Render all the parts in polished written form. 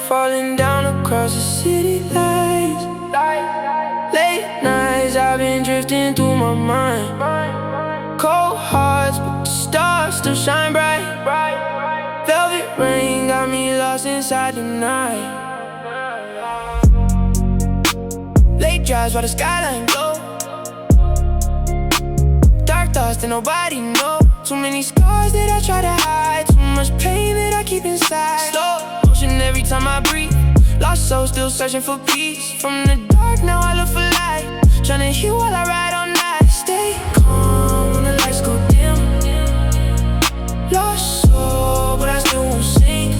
falling down across the city lights. Late nights, I've been drifting through my mind. Cold hearts, but the stars still shine bright. Velvet rain got me lost inside the night. Late drives while the skyline glow. Dark thoughts that nobody knows. Too many scars that I try to hide. Too much pain that I keep inside. Slow motion every time I breathe. Lost soul still searching for peace. From the dark now I look for light. Tryna heal while I ride all night. Stay calm when the lights go dim. Lost soul but I still won't sing.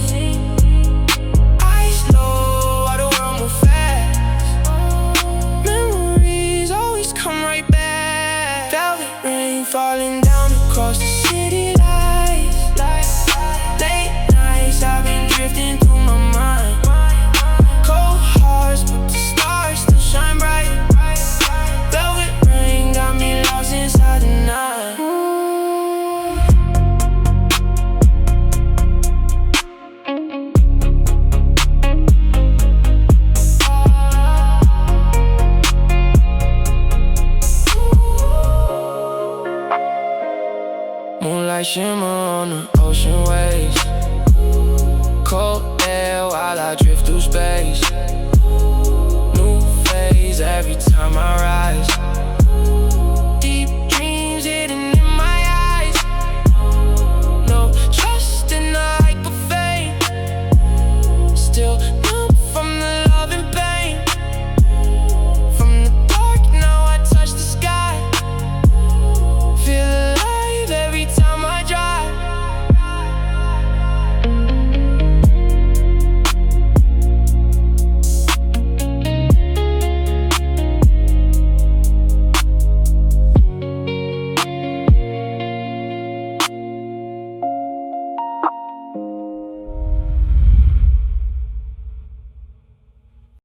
Eyes low while the world move fast. Memories always come right back. Velvet rain falling down across the city lights. Late nights I've been drifting through my mind. Cold hearts but the stars still shine bright. Velvet rain got me lost inside the night. Moonlight shimmer on the ocean waves. Cold air while I drift through space. New phase every time I rise.